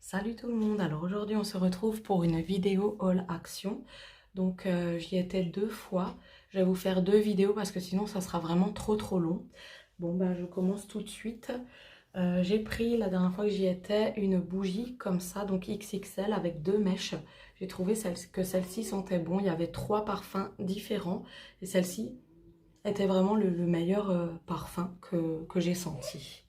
Salut tout le monde, alors aujourd'hui on se retrouve pour une vidéo haul action. Donc j'y étais 2 fois, je vais vous faire 2 vidéos parce que sinon ça sera vraiment trop long. Bon ben je commence tout de suite. J'ai pris la dernière fois que j'y étais une bougie comme ça, donc XXL avec 2 mèches. J'ai trouvé que celle-ci sentait bon, il y avait 3 parfums différents et celle-ci était vraiment le meilleur parfum que j'ai senti.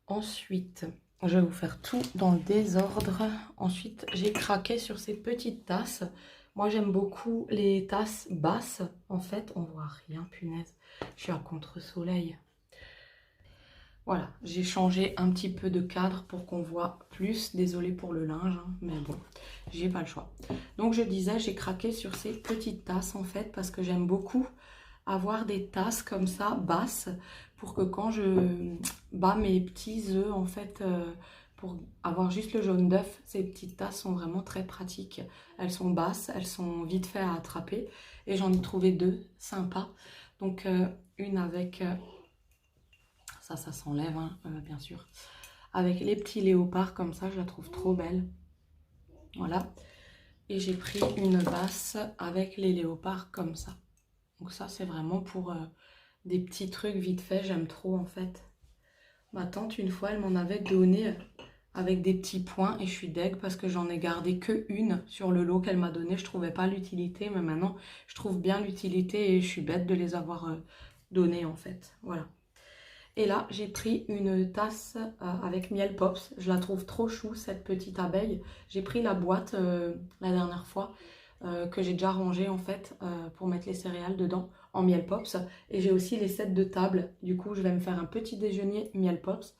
Ensuite, je vais vous faire tout dans le désordre. Ensuite, j'ai craqué sur ces petites tasses. Moi, j'aime beaucoup les tasses basses. En fait, on voit rien, punaise. Je suis à contre-soleil. Voilà, j'ai changé un petit peu de cadre pour qu'on voit plus. Désolée pour le linge, hein, mais bon, j'ai pas le choix. Donc, je disais, j'ai craqué sur ces petites tasses, en fait, parce que j'aime beaucoup avoir des tasses comme ça, basses, pour que quand je bats mes petits œufs, en fait, pour avoir juste le jaune d'œuf, ces petites tasses sont vraiment très pratiques. Elles sont basses, elles sont vite fait à attraper, et j'en ai trouvé 2 sympas. Donc, une avec, ça s'enlève, hein, bien sûr, avec les petits léopards comme ça, je la trouve trop belle. Voilà. Et j'ai pris une basse avec les léopards comme ça. Donc ça, c'est vraiment pour des petits trucs vite fait, j'aime trop en fait. Ma tante, une fois, elle m'en avait donné avec des petits points et je suis deg parce que j'en ai gardé que une sur le lot qu'elle m'a donné. Je trouvais pas l'utilité, mais maintenant, je trouve bien l'utilité et je suis bête de les avoir données en fait. Voilà. Et là, j'ai pris une tasse avec miel pops. Je la trouve trop chou, cette petite abeille. J'ai pris la boîte la dernière fois que j'ai déjà rangée en fait pour mettre les céréales dedans en miel pops. Et j'ai aussi les sets de table. Du coup, je vais me faire un petit déjeuner miel pops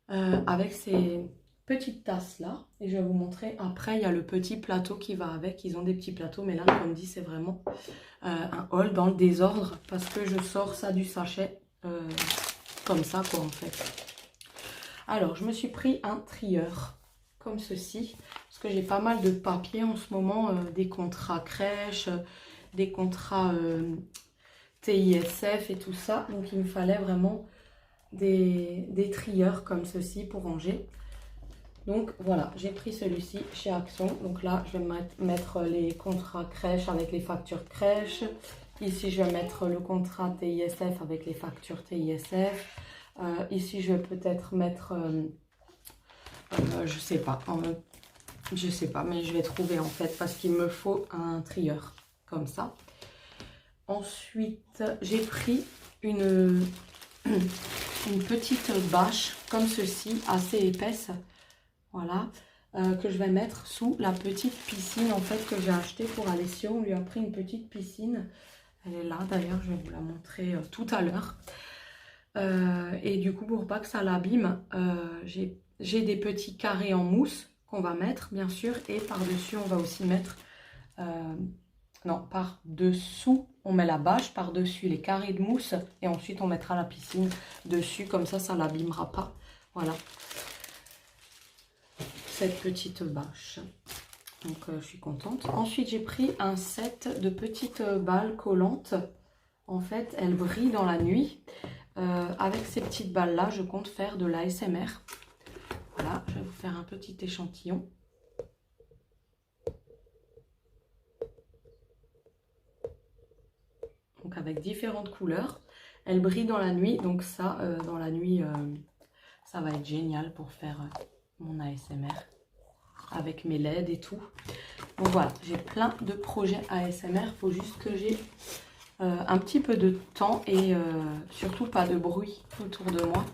avec ces petites tasses là. Et je vais vous montrer après. Il y a le petit plateau qui va avec. Ils ont des petits plateaux, mais là, comme dit, c'est vraiment un haul dans le désordre parce que je sors ça du sachet. Comme ça quoi en fait. Alors je me suis pris un trieur comme ceci parce que j'ai pas mal de papiers en ce moment, des contrats crèche, des contrats TISF et tout ça, donc il me fallait vraiment des trieurs comme ceci pour ranger. Donc voilà, j'ai pris celui-ci chez Action. Donc là je vais mettre les contrats crèche avec les factures crèche. Ici je vais mettre le contrat TISF avec les factures TISF. Ici, je vais peut-être mettre, je sais pas, mais je vais trouver en fait parce qu'il me faut un trieur comme ça. Ensuite, j'ai pris une petite bâche comme ceci, assez épaisse, voilà, que je vais mettre sous la petite piscine en fait que j'ai achetée pour Alessio. On lui a pris une petite piscine. Elle est là d'ailleurs, je vais vous la montrer tout à l'heure. Et du coup, pour pas que ça l'abîme, j'ai des petits carrés en mousse qu'on va mettre, bien sûr. Et par-dessus, on va aussi mettre... non, par-dessous, on met la bâche, par-dessus les carrés de mousse. Et ensuite, on mettra la piscine dessus. Comme ça ne l'abîmera pas. Voilà. Cette petite bâche. Donc, je suis contente. Ensuite, j'ai pris un set de petites balles collantes. En fait, elles brillent dans la nuit. Avec ces petites balles là, je compte faire de l'ASMR. Voilà, je vais vous faire un petit échantillon. Donc avec différentes couleurs. Elles brillent dans la nuit, donc ça, dans la nuit, ça va être génial pour faire mon ASMR. Avec mes LED et tout. Donc voilà, j'ai plein de projets ASMR. Il faut juste que j'ai un petit peu de temps et surtout pas de bruit autour de moi.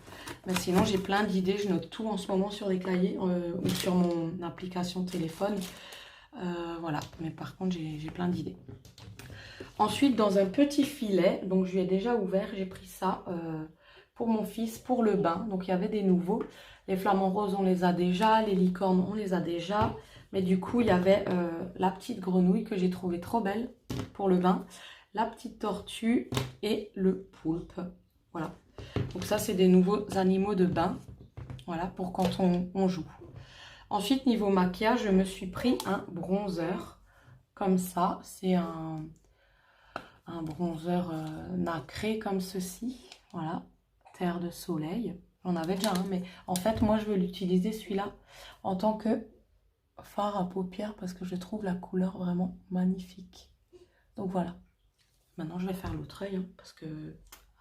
Mais sinon, j'ai plein d'idées. Je note tout en ce moment sur des cahiers ou sur mon application téléphone. Voilà, mais par contre, j'ai plein d'idées. Ensuite, dans un petit filet, donc je lui ai déjà ouvert, j'ai pris ça pour mon fils, pour le bain. Donc, il y avait des nouveaux. Les flamants roses, on les a déjà. Les licornes, on les a déjà. Mais du coup, il y avait la petite grenouille que j'ai trouvée trop belle pour le bain. La petite tortue et le poulpe. Voilà. Donc ça, c'est des nouveaux animaux de bain. Voilà, pour quand on joue. Ensuite, niveau maquillage, je me suis pris un bronzer. Comme ça. C'est un bronzer nacré comme ceci. Voilà. Terre de soleil. J'en avais déjà un, mais en fait, moi, je veux l'utiliser celui-là en tant que fard à paupières parce que je trouve la couleur vraiment magnifique. Donc voilà. Maintenant, je vais faire l'autre œil hein, parce que...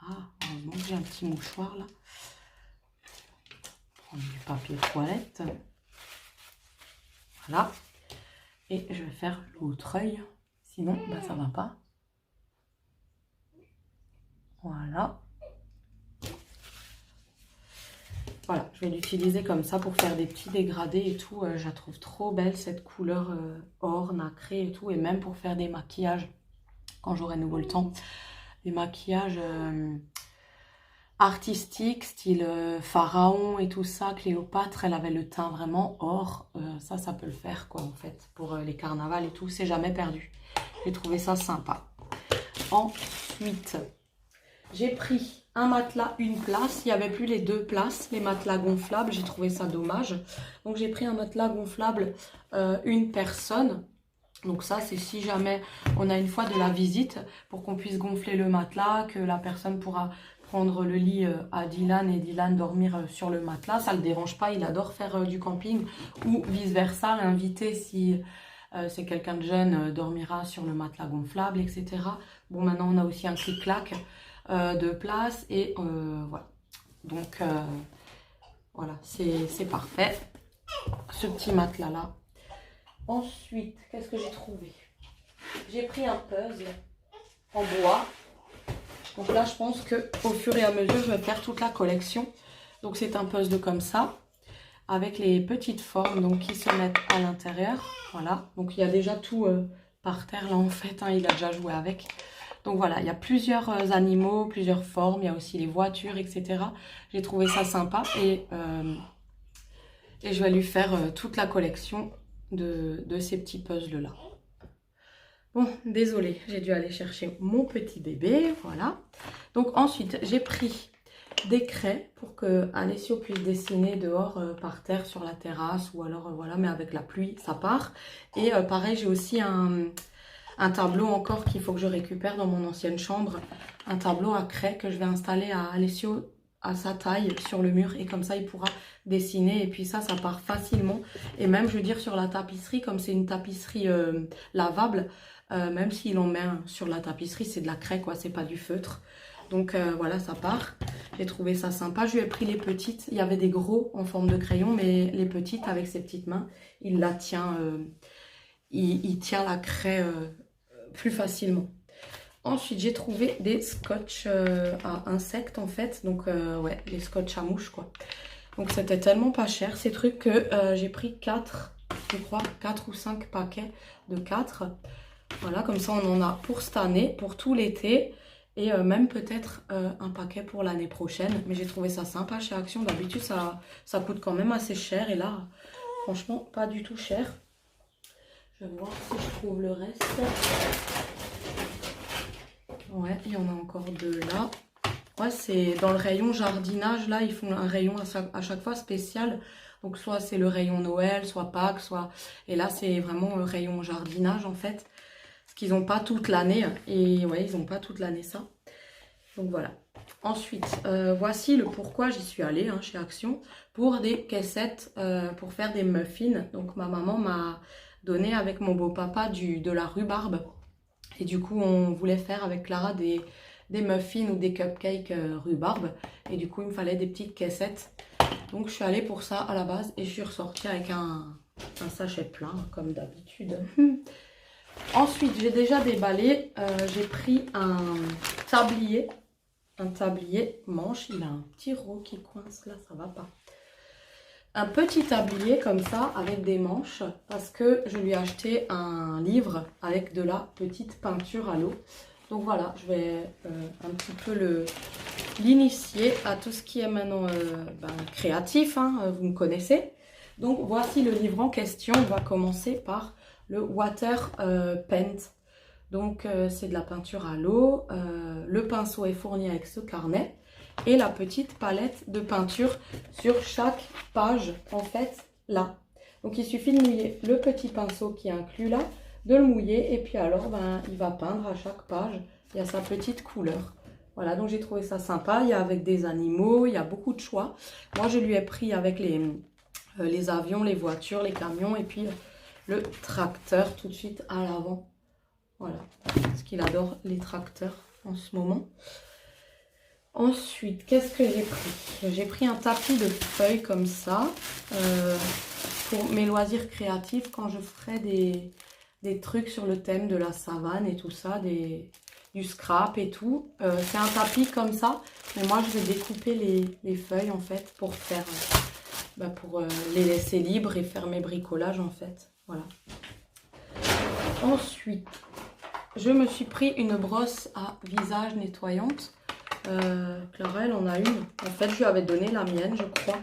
Ah, heureusement que j'ai un petit mouchoir là. Prendre du papier toilette. Voilà. Et je vais faire l'autre œil. Sinon, bah, ça va pas. Voilà. Voilà, je vais l'utiliser comme ça pour faire des petits dégradés et tout. Je la trouve trop belle, cette couleur or, nacré et tout. Et même pour faire des maquillages, quand j'aurai nouveau le temps. Des maquillages artistiques, style pharaon et tout ça. Cléopâtre, elle avait le teint vraiment or. Ça peut le faire, quoi, en fait. Pour les carnavals et tout, c'est jamais perdu. J'ai trouvé ça sympa. Ensuite, j'ai pris un matelas, une place. Il n'y avait plus les 2 places, les matelas gonflables. J'ai trouvé ça dommage. Donc, j'ai pris un matelas gonflable, une personne. Donc ça, c'est si jamais on a une fois de la visite pour qu'on puisse gonfler le matelas, que la personne pourra prendre le lit à Dylan et Dylan dormir sur le matelas. Ça ne le dérange pas, il adore faire du camping ou vice-versa. L'invité, si c'est quelqu'un de jeune, dormira sur le matelas gonflable, etc. Bon, maintenant, on a aussi un clic-clac de place et voilà. Donc, voilà, c'est parfait. Ce petit matelas-là. Ensuite, qu'est-ce que j'ai trouvé? J'ai pris un puzzle en bois. Donc là, je pense qu'au fur et à mesure, je vais faire toute la collection. Donc c'est un puzzle comme ça, avec les petites formes donc, qui se mettent à l'intérieur. Voilà, donc il y a déjà tout par terre là en fait, hein, il a déjà joué avec. Donc voilà, il y a plusieurs animaux, plusieurs formes, il y a aussi les voitures, etc. J'ai trouvé ça sympa et je vais lui faire toute la collection de ces petits puzzles là. Bon, désolée, j'ai dû aller chercher mon petit bébé, voilà. Donc ensuite, j'ai pris des craies pour que Alessio puisse dessiner dehors par terre sur la terrasse ou alors voilà, mais avec la pluie, ça part. Et pareil, j'ai aussi un tableau encore qu'il faut que je récupère dans mon ancienne chambre. Un tableau à craie que je vais installer à Alessio à sa taille sur le mur et comme ça il pourra dessiner et puis ça part facilement et même je veux dire sur la tapisserie comme c'est une tapisserie lavable même s'il en met un sur la tapisserie c'est de la craie quoi, c'est pas du feutre donc voilà ça part. J'ai trouvé ça sympa, je lui ai pris les petites, il y avait des gros en forme de crayon mais les petites avec ses petites mains il la tient il tient la craie plus facilement. Ensuite, j'ai trouvé des scotch à insectes en fait. Donc, ouais, les scotch à mouches quoi. Donc, c'était tellement pas cher ces trucs que j'ai pris 4, je crois, 4 ou 5 paquets de 4. Voilà, comme ça, on en a pour cette année, pour tout l'été. Et même peut-être un paquet pour l'année prochaine. Mais j'ai trouvé ça sympa chez Action. D'habitude, ça coûte quand même assez cher. Et là, franchement, pas du tout cher. Je vais voir si je trouve le reste. Ouais, il y en a encore 2 là. Ouais, c'est dans le rayon jardinage. Là, ils font un rayon à chaque fois spécial. Donc, soit c'est le rayon Noël, soit Pâques, soit... Et là, c'est vraiment le rayon jardinage, en fait. Parce qu'ils n'ont pas toute l'année. Et ouais, ils n'ont pas toute l'année, ça. Donc, voilà. Ensuite, voici le pourquoi j'y suis allée hein, chez Action. Pour des caissettes, pour faire des muffins. Donc, ma maman m'a donné avec mon beau-papa de la rhubarbe. Et du coup, on voulait faire avec Clara des muffins ou des cupcakes rhubarbe. Et du coup, il me fallait des petites caissettes. Donc, je suis allée pour ça à la base. Et je suis ressortie avec un sachet plein, comme d'habitude. Ensuite, j'ai déjà déballé. J'ai pris un tablier. Un tablier manche. Il a un petit rot qui coince là, ça va pas. Un petit tablier comme ça avec des manches parce que je lui ai acheté un livre avec de la petite peinture à l'eau. Donc voilà, je vais un petit peu l'initier à tout ce qui est maintenant créatif, hein, vous me connaissez. Donc voici le livre en question, on va commencer par le Water Paint. Donc c'est de la peinture à l'eau, le pinceau est fourni avec ce carnet. Et la petite palette de peinture sur chaque page, en fait, là. Donc, il suffit de mouiller le petit pinceau qui est inclus là, de le mouiller. Et puis alors, il va peindre à chaque page. Il y a sa petite couleur. Voilà, donc j'ai trouvé ça sympa. Il y a avec des animaux, il y a beaucoup de choix. Moi, je lui ai pris avec les avions, les voitures, les camions et puis le tracteur tout de suite à l'avant. Voilà, parce qu'il adore les tracteurs en ce moment. Ensuite, qu'est-ce que j'ai pris? J'ai pris un tapis de feuilles comme ça pour mes loisirs créatifs quand je ferai des trucs sur le thème de la savane et tout ça, du scrap et tout. C'est un tapis comme ça, mais moi je vais découper les feuilles en fait pour faire, pour les laisser libres et faire mes bricolages en fait. Voilà. Ensuite, je me suis pris une brosse à visage nettoyante. Clara, elle en a une. En fait, je lui avais donné la mienne, je crois.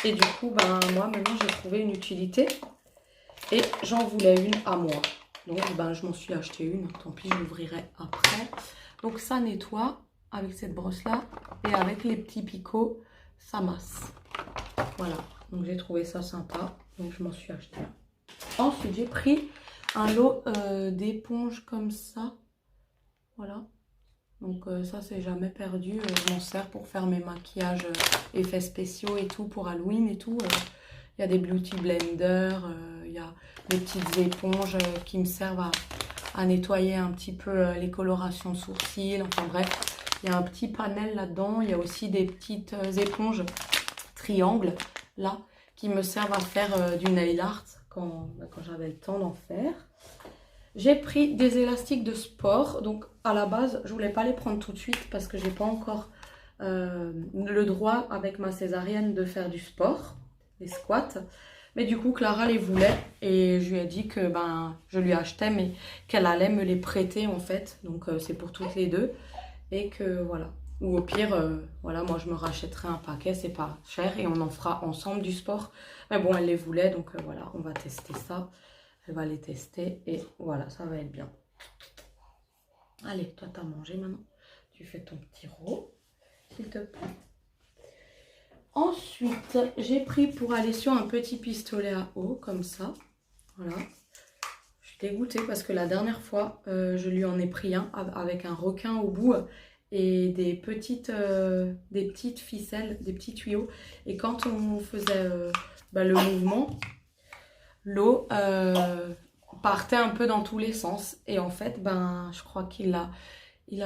Et du coup, moi, maintenant, j'ai trouvé une utilité. Et j'en voulais une à moi. Donc, je m'en suis acheté une. Tant pis, je l'ouvrirai après. Donc, ça nettoie avec cette brosse-là. Et avec les petits picots, ça masse. Voilà. Donc, j'ai trouvé ça sympa. Donc, je m'en suis acheté un. Ensuite, j'ai pris un lot d'éponges comme ça. Voilà. Donc ça, c'est jamais perdu. Je m'en sers pour faire mes maquillages, effets spéciaux et tout, pour Halloween et tout. Il y a des beauty blenders, il y a des petites éponges qui me servent à nettoyer un petit peu les colorations de sourcils. Enfin bref, il y a un petit panel là-dedans. Il y a aussi des petites éponges triangles, là, qui me servent à faire du nail art quand j'avais le temps d'en faire. J'ai pris des élastiques de sport, donc à la base, je voulais pas les prendre tout de suite parce que j'ai pas encore le droit avec ma césarienne de faire du sport, des squats. Mais du coup, Clara les voulait et je lui ai dit que je lui achetais, mais qu'elle allait me les prêter en fait. Donc c'est pour toutes les deux et que voilà. Ou au pire, voilà, moi je me rachèterai un paquet, c'est pas cher et on en fera ensemble du sport. Mais bon, elle les voulait, donc voilà, on va tester ça. Elle va les tester et voilà, ça va être bien. Allez, toi, t'as mangé maintenant. Tu fais ton petit rot, s'il te plaît. Ensuite, j'ai pris pour aller sur un petit pistolet à eau, comme ça. Voilà. Je suis dégoûtée parce que la dernière fois, je lui en ai pris un avec un requin au bout et des petites ficelles, des petits tuyaux. Et quand on faisait le mouvement, l'eau partait un peu dans tous les sens. Et en fait, je crois qu'il a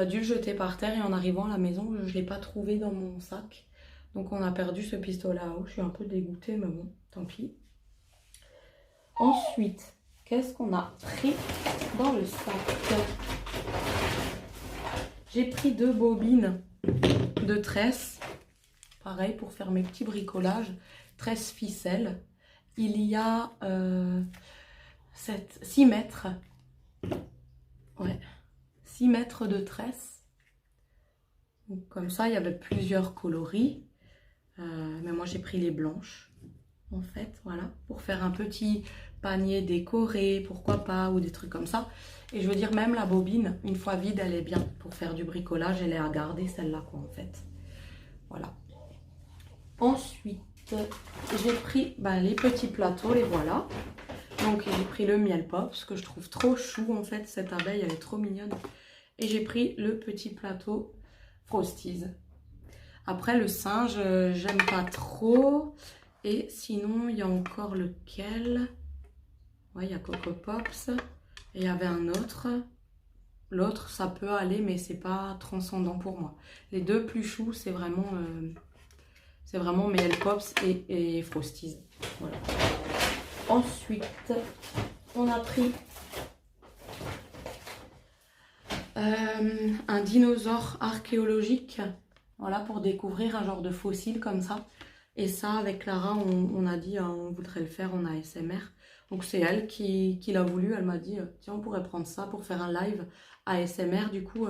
dû le jeter par terre. Et en arrivant à la maison, je ne l'ai pas trouvé dans mon sac. Donc on a perdu ce pistolet à eau. Je suis un peu dégoûtée, mais bon, tant pis. Ensuite, qu'est-ce qu'on a pris dans le sac? J'ai pris 2 bobines de tresse. Pareil, pour faire mes petits bricolages. Tresse ficelle. Il y a 6 mètres. Ouais. 6 mètres de tresse. Donc, comme ça, il y avait plusieurs coloris. Mais moi, j'ai pris les blanches. En fait, voilà. Pour faire un petit panier décoré, pourquoi pas, ou des trucs comme ça. Et je veux dire, même la bobine, une fois vide, elle est bien. Pour faire du bricolage, elle est à garder, celle-là, quoi, en fait. Voilà. Ensuite, j'ai pris les petits plateaux, les voilà. Donc j'ai pris le miel pops que je trouve trop chou en fait, cette abeille elle est trop mignonne. Et j'ai pris le petit plateau Frosties. Après le singe, j'aime pas trop. Et sinon il y a encore lequel? Ouais, il y a Coco Pops. Et il y avait un autre. L'autre ça peut aller mais c'est pas transcendant pour moi. Les deux plus choux c'est vraiment miel pops et Frosties. Voilà. Ensuite, on a pris un dinosaure archéologique, voilà, pour découvrir un genre de fossile comme ça. Et ça, avec Clara, on a dit, on voudrait le faire en ASMR. Donc c'est elle qui l'a voulu, elle m'a dit, tiens, on pourrait prendre ça pour faire un live ASMR, du coup,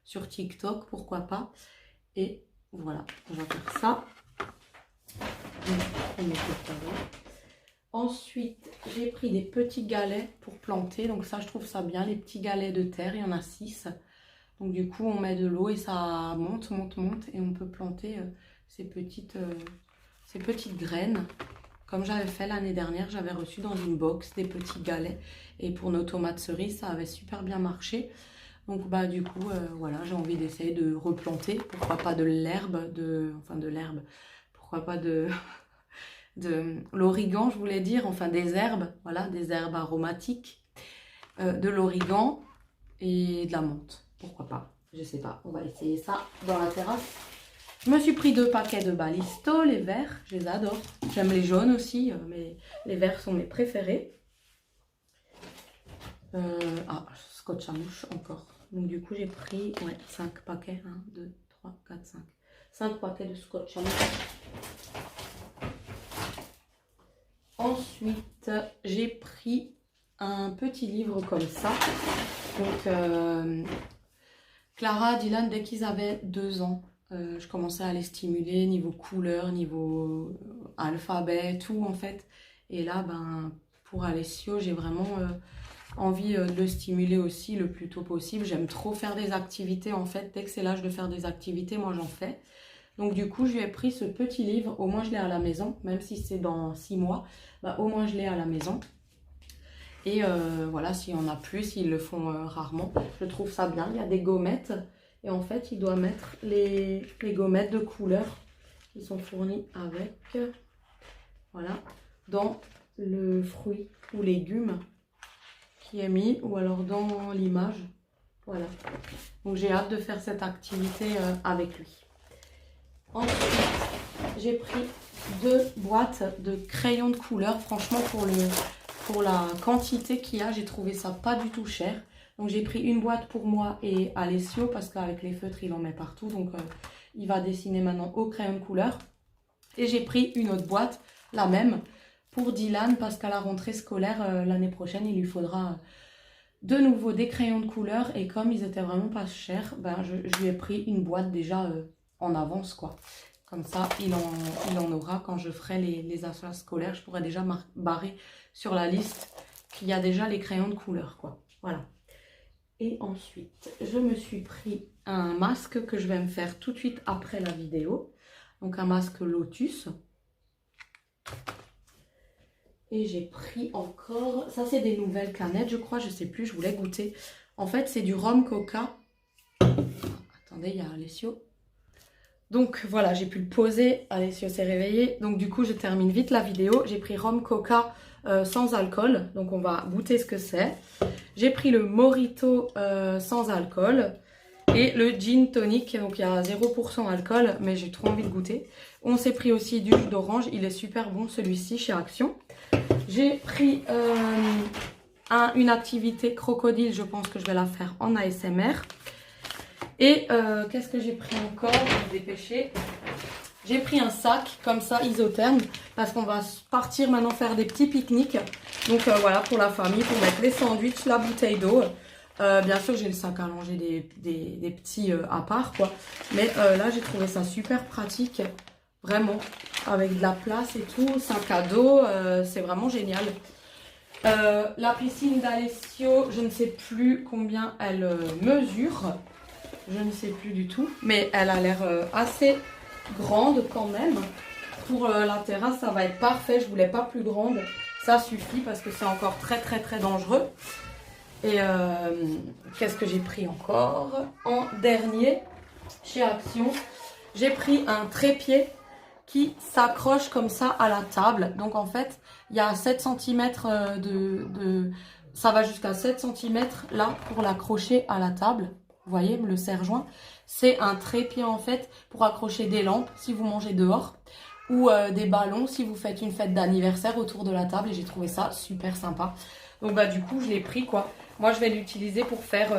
sur TikTok, pourquoi pas. Et voilà, on va faire ça. Ensuite, j'ai pris des petits galets pour planter. Donc ça, je trouve ça bien. Les petits galets de terre, il y en a 6. Donc du coup, on met de l'eau et ça monte. Et on peut planter ces petites graines. Comme j'avais fait l'année dernière, j'avais reçu dans une box des petits galets. Et pour nos tomates cerises, ça avait super bien marché. Donc bah du coup, voilà, j'ai envie d'essayer de replanter. Pourquoi pas de l'herbe, pourquoi pas de l'origan, je voulais dire, enfin des herbes, voilà, des herbes aromatiques, de l'origan et de la menthe. Pourquoi pas? Je sais pas, on va essayer ça dans la terrasse. Je me suis pris 2 paquets de Balisto, les verts, je les adore. J'aime les jaunes aussi, mais les verts sont mes préférés. Scotch à mouche encore. Donc du coup j'ai pris 5 paquets, 1, 2, 3, 4, 5. 5 paquets de scotch à mouche. Ensuite, j'ai pris un petit livre comme ça. Donc, Clara, Dylan, dès qu'ils avaient 2 ans, je commençais à les stimuler niveau couleur, niveau alphabet, tout en fait. Et là, ben, pour Alessio, j'ai vraiment envie de le stimuler aussi le plus tôt possible. J'aime trop faire des activités en fait. Dès que c'est l'âge de faire des activités, moi j'en fais. Donc du coup, je lui ai pris ce petit livre, au moins je l'ai à la maison, même si c'est dans 6 mois, bah, au moins je l'ai à la maison. Et voilà, s'il y en a plus, ils le font rarement. Je trouve ça bien, il y a des gommettes. Et en fait, il doit mettre les gommettes de couleur qui sont fournies avec, voilà, dans le fruit ou légume qui est mis, ou alors dans l'image. Voilà. Donc j'ai hâte de faire cette activité avec lui. Ensuite, j'ai pris 2 boîtes de crayons de couleur. Franchement, pour la quantité qu'il y a, j'ai trouvé ça pas du tout cher. Donc j'ai pris une boîte pour moi et Alessio, parce qu'avec les feutres, il en met partout. Donc il va dessiner maintenant au crayon de couleur. Et j'ai pris une autre boîte, la même, pour Dylan, parce qu'à la rentrée scolaire, l'année prochaine, il lui faudra de nouveau des crayons de couleur. Et comme ils étaient vraiment pas chers, ben, je lui ai pris une boîte déjà en avance, quoi. Comme ça, il en aura quand je ferai les achats scolaires. Je pourrai déjà barrer sur la liste qu'il y a déjà les crayons de couleur, quoi. Voilà. Et ensuite, je me suis pris un masque que je vais me faire tout de suite après la vidéo. Donc, un masque Lotus. Et j'ai pris encore... Ça, c'est des nouvelles canettes, je crois. Je sais plus, je voulais goûter. En fait, c'est du rhum coca. Attendez, il y a Alessio. Donc voilà, j'ai pu le poser, Alessio s'est réveillé. Donc du coup, je termine vite la vidéo. J'ai pris rhum coca sans alcool. Donc on va goûter ce que c'est. J'ai pris le Morito sans alcool. Et le gin tonic. Donc il y a 0% alcool, mais j'ai trop envie de goûter. On s'est pris aussi du jus d'orange. Il est super bon celui-ci chez Action. J'ai pris une activité crocodile. Je pense que je vais la faire en ASMR. Et qu'est-ce que j'ai pris encore? Je vais me dépêcher. J'ai pris un sac comme ça isotherme parce qu'on va partir maintenant faire des petits pique-niques. Donc voilà, pour la famille, pour mettre les sandwichs, la bouteille d'eau. Bien sûr, j'ai le sac à langer des petits à part, quoi. Mais là, j'ai trouvé ça super pratique. Vraiment, avec de la place et tout, sac à dos, c'est vraiment génial. La piscine d'Alessio, je ne sais plus combien elle mesure. Je ne sais plus du tout, mais elle a l'air assez grande quand même. Pour la terrasse, ça va être parfait. Je voulais pas plus grande. Ça suffit parce que c'est encore très très très dangereux. Et qu'est-ce que j'ai pris encore? En dernier, chez Action, j'ai pris un trépied qui s'accroche comme ça à la table. Donc en fait, il y a 7 cm ça va jusqu'à 7 cm là pour l'accrocher à la table. Vous voyez, le serre-joint, c'est un trépied en fait pour accrocher des lampes si vous mangez dehors ou des ballons si vous faites une fête d'anniversaire autour de la table. Et j'ai trouvé ça super sympa. Donc bah du coup, je l'ai pris, quoi. Moi, je vais l'utiliser pour faire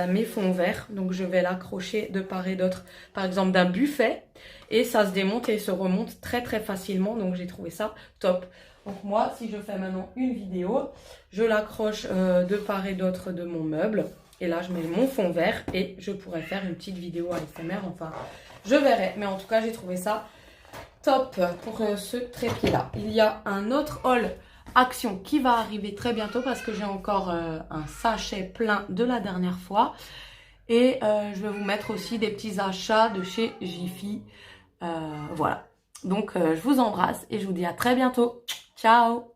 mes fonds verts. Donc je vais l'accrocher de part et d'autre, par exemple d'un buffet. Et ça se démonte et se remonte très très facilement. Donc j'ai trouvé ça top. Donc moi, si je fais maintenant une vidéo, je l'accroche de part et d'autre de mon meuble. Et là, je mets mon fond vert et je pourrais faire une petite vidéo ASMR. Enfin, je verrai. Mais en tout cas, j'ai trouvé ça top pour ce trépied-là. Il y a un autre haul Action qui va arriver très bientôt parce que j'ai encore un sachet plein de la dernière fois. Et je vais vous mettre aussi des petits achats de chez Jiffy. Voilà. Donc, je vous embrasse et je vous dis à très bientôt. Ciao!